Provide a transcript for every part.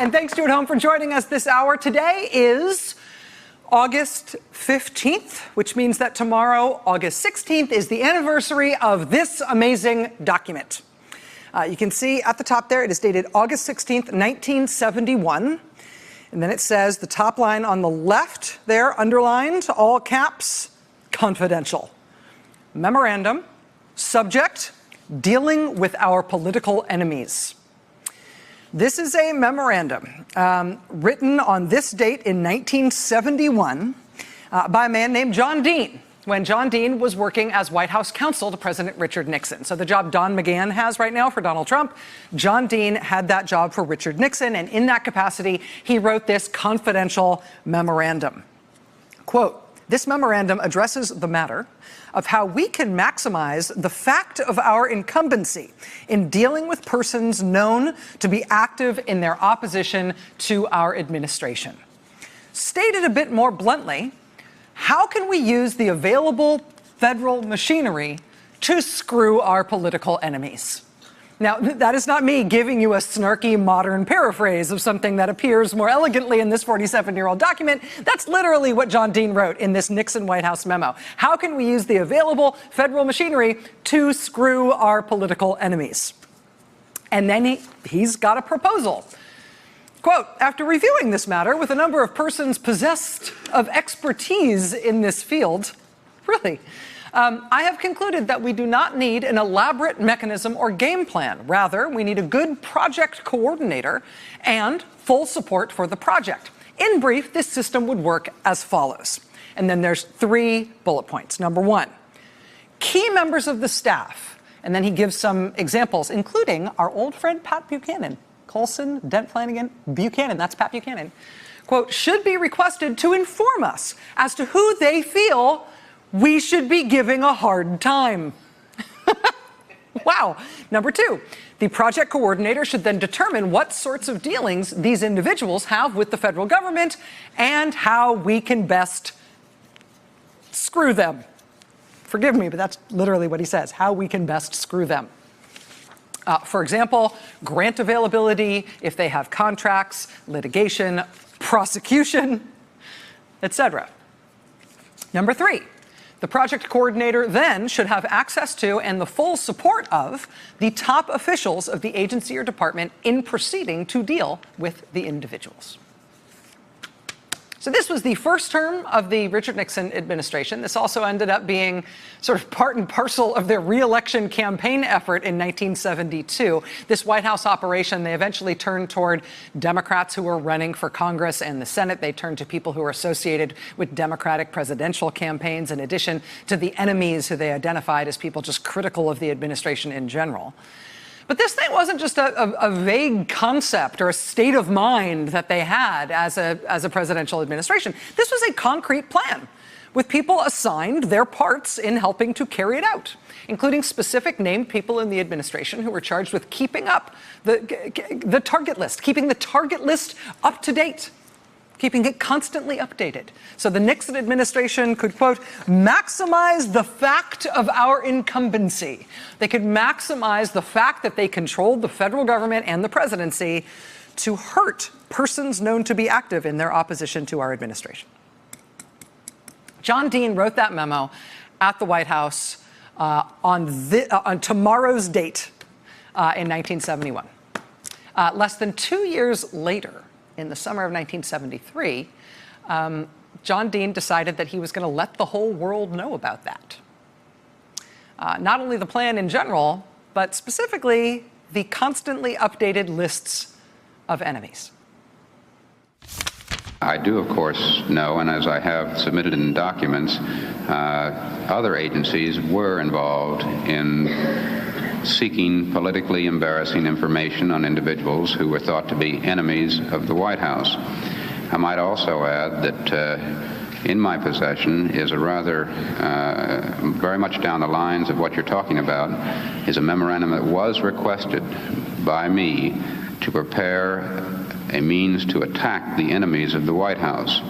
And thanks to you at home for joining us this hour. Today is August 15th, which means that tomorrow, August 16th, is the anniversary of this amazing document. You can see at the top there, it is dated August 16th, 1971. And then it says, the top line on the left there, underlined, all caps, confidential. Memorandum, subject, dealing with our political enemies. This is a memorandum written on this date in 1971 by a man named John Dean, when John Dean was working as White House counsel to President Richard Nixon. So the job Don McGahn has right now for Donald Trump, John Dean had that job for Richard Nixon, and in that capacity, he wrote this confidential memorandum. Quote, "This memorandum addresses the matter of how we can maximize the fact of our incumbency in dealing with persons known to be active in their opposition to our administration. Stated a bit more bluntly, how can we use the available federal machinery to screw our political enemies?" Now, that is not me giving you a snarky modern paraphrase of something that appears more elegantly in this 47-year-old document. That's literally what John Dean wrote in this Nixon White House memo. How can we use the available federal machinery to screw our political enemies? And then he's got a proposal. Quote, "After reviewing this matter with a number of persons possessed of expertise in this field," really, "I have concluded that we do not need an elaborate mechanism or game plan. Rather, we need a good project coordinator and full support for the project. In brief, this system would work as follows." And then there's 3 bullet points. Number 1, key members of the staff. And then he gives some examples, including our old friend Pat Buchanan. Colson, Dent Flanagan, Buchanan, that's Pat Buchanan. Quote, "should be requested to inform us as to who they feel we should be giving a hard time." Wow. Number 2, the project coordinator should then determine what sorts of dealings these individuals have with the federal government and how we can best screw them. Forgive me, but that's literally what he says, how we can best screw them. For example, grant availability, if they have contracts, litigation, prosecution, etc. Number 3, the project coordinator then should have access to and the full support of the top officials of the agency or department in proceeding to deal with the individuals. So this was the first term of the Richard Nixon administration. This also ended up being sort of part and parcel of their re-election campaign effort in 1972. This White House operation, they eventually turned toward Democrats who were running for Congress and the Senate. They turned to people who were associated with Democratic presidential campaigns, in addition to the enemies who they identified as people just critical of the administration in general. But this thing wasn't just a vague concept or a state of mind that they had as a presidential administration. This was a concrete plan with people assigned their parts in helping to carry it out, including specific named people in the administration who were charged with keeping up the target list, keeping the target list up to date, keeping it constantly updated. So the Nixon administration could, quote, "maximize the fact of our incumbency." They could maximize the fact that they controlled the federal government and the presidency to hurt persons known to be active in their opposition to our administration. John Dean wrote that memo at the White House on tomorrow's date in 1971. Less than 2 years later, in the summer of 1973, John Dean decided that he was going to let the whole world know about that. Not only the plan in general, but specifically the constantly updated lists of enemies. I do, of course, know, and as I have submitted in documents, other agencies were involved in seeking politically embarrassing information on individuals who were thought to be enemies of the White House. I might also add that in my possession is a rather, very much down the lines of what you're talking about, is a memorandum that was requested by me to prepare a means to attack the enemies of the White House.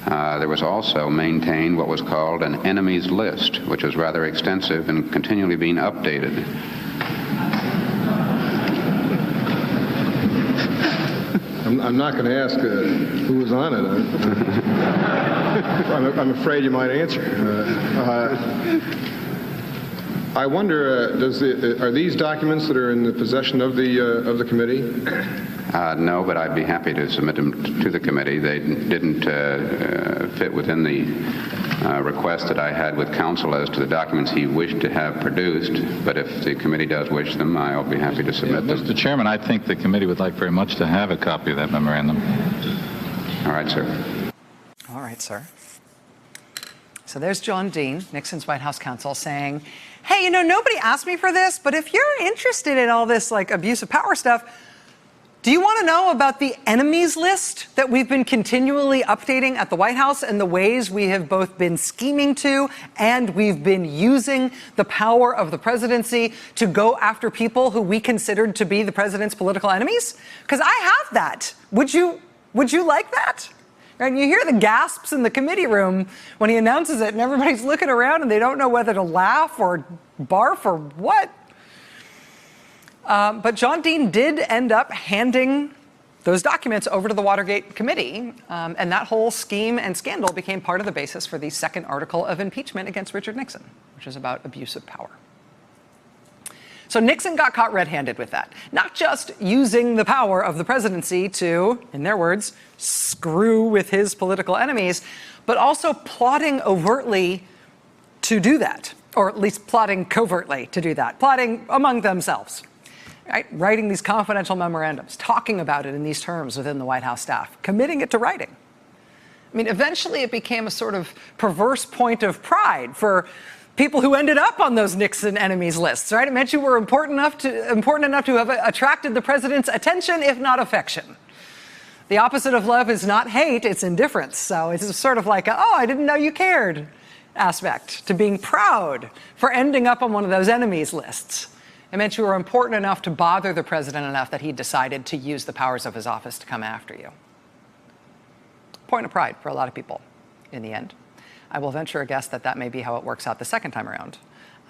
There was also maintained what was called an enemies list, which was rather extensive and continually being updated. I'm not going to ask who was on it. I'm afraid you might answer. I wonder, are these documents that are in the possession of the committee? No, but I'd be happy to submit them to the committee. They didn't fit within the request that I had with counsel as to the documents he wished to have produced, but if the committee does wish them, I'll be happy to submit them. Mr. Chairman, I think the committee would like very much to have a copy of that memorandum. All right, sir. All right, sir. So there's John Dean, Nixon's White House counsel, saying, hey, you know, nobody asked me for this, but if you're interested in all this, like, abuse of power stuff, do you want to know about the enemies list that we've been continually updating at the White House and the ways we have both been scheming to and we've been using the power of the presidency to go after people who we considered to be the president's political enemies? Because I have that. Would you like that? And you hear the gasps in the committee room when he announces it, and everybody's looking around and they don't know whether to laugh or barf or what. But John Dean did end up handing those documents over to the Watergate Committee, and that whole scheme and scandal became part of the basis for the second article of impeachment against Richard Nixon, which is about abuse of power. So Nixon got caught red-handed with that, not just using the power of the presidency to, in their words, screw with his political enemies, but also plotting overtly to do that, or at least plotting covertly to do that, plotting among themselves. Right? Writing these confidential memorandums, talking about it in these terms within the White House staff, committing it to writing. I mean, eventually it became a sort of perverse point of pride for people who ended up on those Nixon enemies lists, right? It meant you were important enough to have attracted the president's attention, if not affection. The opposite of love is not hate, it's indifference. So it's sort of like, oh, I didn't know you cared aspect to being proud for ending up on one of those enemies lists. It meant you were important enough to bother the president enough that he decided to use the powers of his office to come after you. Point of pride for a lot of people in the end. I will venture a guess that that may be how it works out the second time around,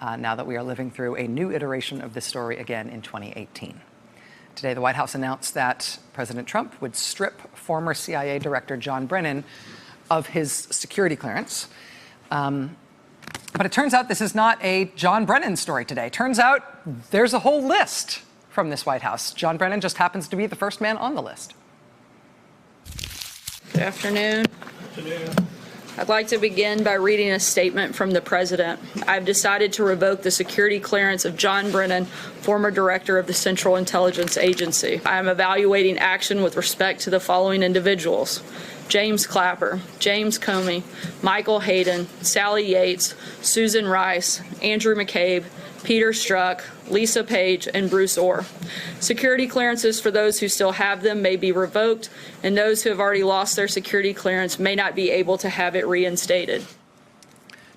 now that we are living through a new iteration of this story again in 2018. Today, the White House announced that President Trump would strip former CIA Director John Brennan of his security clearance. But it turns out this is not a John Brennan story today. Turns out there's a whole list from this White House. John Brennan just happens to be the first man on the list. Good afternoon. Good afternoon. I'd like to begin by reading a statement from the President. I've decided to revoke the security clearance of John Brennan, former director of the Central Intelligence Agency. I am evaluating action with respect to the following individuals: James Clapper, James Comey, Michael Hayden, Sally Yates, Susan Rice, Andrew McCabe, Peter Strzok, Lisa Page, and Bruce Orr. Security clearances for those who still have them may be revoked, and those who have already lost their security clearance may not be able to have it reinstated.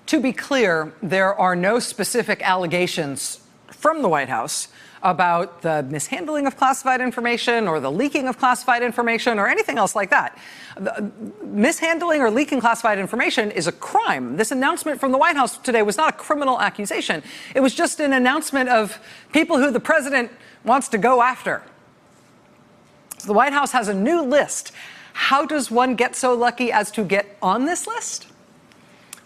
To be clear, there are no specific allegations from the White House about the mishandling of classified information or the leaking of classified information or anything else like that. Mishandling or leaking classified information is a crime. This announcement from the White House today was not a criminal accusation. It was just an announcement of people who the president wants to go after. So the White House has a new list. How does one get so lucky as to get on this list?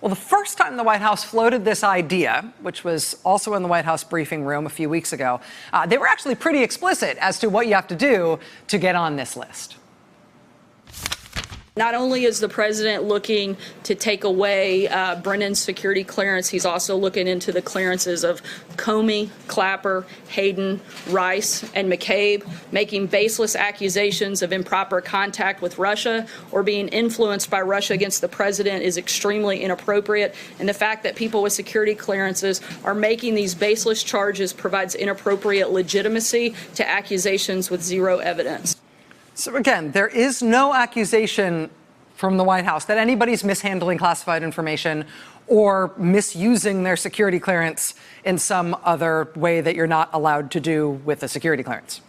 Well, the first time the White House floated this idea, which was also in the White House briefing room a few weeks ago, they were actually pretty explicit as to what you have to do to get on this list. Not only is the president looking to take away Brennan's security clearance, he's also looking into the clearances of Comey, Clapper, Hayden, Rice, and McCabe. Making baseless accusations of improper contact with Russia or being influenced by Russia against the president is extremely inappropriate. And the fact that people with security clearances are making these baseless charges provides inappropriate legitimacy to accusations with zero evidence. So again, there is no accusation from the White House that anybody's mishandling classified information or misusing their security clearance in some other way that you're not allowed to do with a security clearance.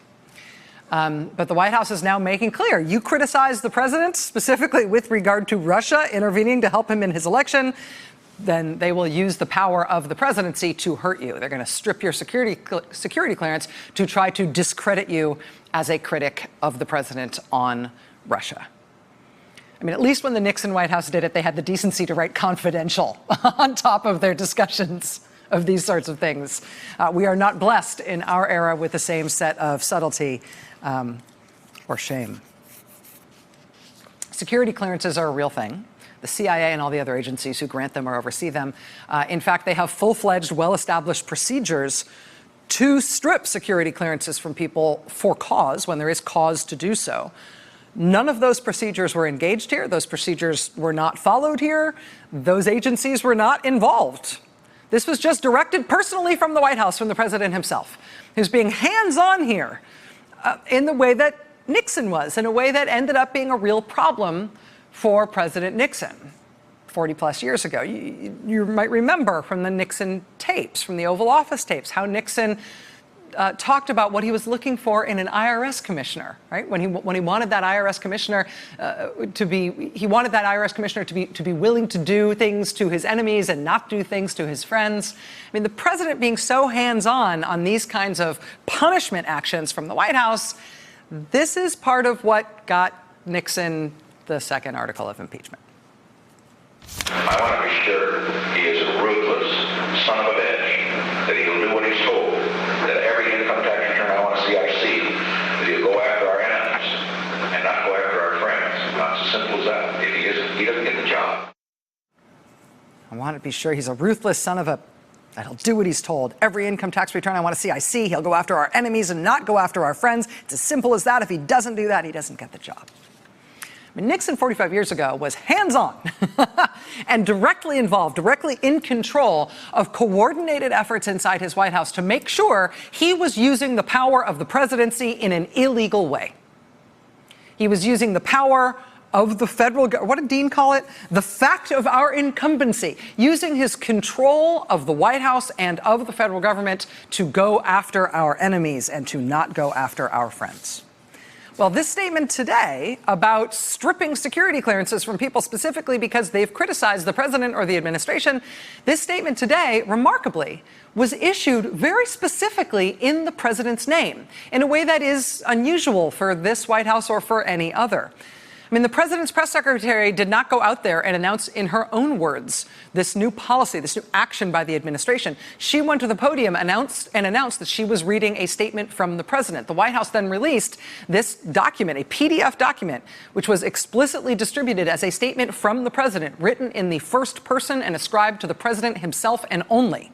But the White House is now making clear, you criticize the president specifically with regard to Russia intervening to help him in his election, then they will use the power of the presidency to hurt you. They're going to strip your security clearance to try to discredit you as a critic of the president on Russia. I mean, at least when the Nixon White House did it, they had the decency to write confidential on top of their discussions of these sorts of things. We are not blessed in our era with the same set of subtlety or shame. Security clearances are a real thing. The CIA and all the other agencies who grant them or oversee them. In fact, they have full-fledged, well-established procedures to strip security clearances from people for cause, when there is cause to do so. None of those procedures were engaged here. Those procedures were not followed here. Those agencies were not involved. This was just directed personally from the White House, from the president himself, who's being hands-on here in the way that Nixon was, in a way that ended up being a real problem for President Nixon 40 plus years ago. You might remember from the Nixon tapes, from the Oval Office tapes, how Nixon talked about what he was looking for in an IRS commissioner, right? When he wanted that IRS commissioner to be willing to do things to his enemies and not do things to his friends. I mean, the president being so hands-on on these kinds of punishment actions from the White House, this is part of what got Nixon the second article of impeachment. I want to be sure he is a ruthless son of a bitch, that he'll do what he's told, that every income tax return I want to see, that he'll go after our enemies and not go after our friends. Not so simple as that. If he isn't, he doesn't get the job. I want to be sure he's a ruthless son of a... that he'll do what he's told. Every income tax return I want to see. He'll go after our enemies and not go after our friends. It's as simple as that. If he doesn't do that, he doesn't get the job. I mean, Nixon 45 years ago was hands-on and directly involved, directly in control of coordinated efforts inside his White House to make sure he was using the power of the presidency in an illegal way. He was using the power of the federal government, what did Dean call it? The fact of our incumbency, using his control of the White House and of the federal government to go after our enemies and to not go after our friends. Well, this statement today about stripping security clearances from people specifically because they've criticized the president or the administration, this statement today, remarkably, was issued very specifically in the president's name, in a way that is unusual for this White House or for any other. I mean, the president's press secretary did not go out there and announce in her own words this new policy, this new action by the administration. She went to the podium and announced that she was reading a statement from the president. The White House then released this document, a PDF document, which was explicitly distributed as a statement from the president, written in the first person and ascribed to the president himself and only.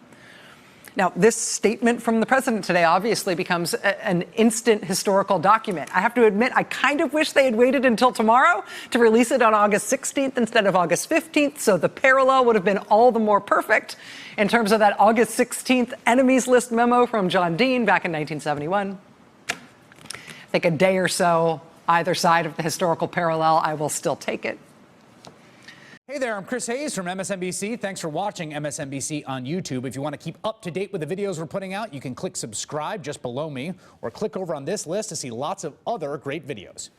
Now, this statement from the president today obviously becomes an instant historical document. I have to admit, I kind of wish they had waited until tomorrow to release it on August 16th instead of August 15th, so the parallel would have been all the more perfect in terms of that August 16th enemies list memo from John Dean back in 1971. I think a day or so either side of the historical parallel, I will still take it. Hey there, I'm Chris Hayes from MSNBC. Thanks for watching MSNBC on YouTube. If you want to keep up to date with the videos we're putting out, you can click subscribe just below me or click over on this list to see lots of other great videos.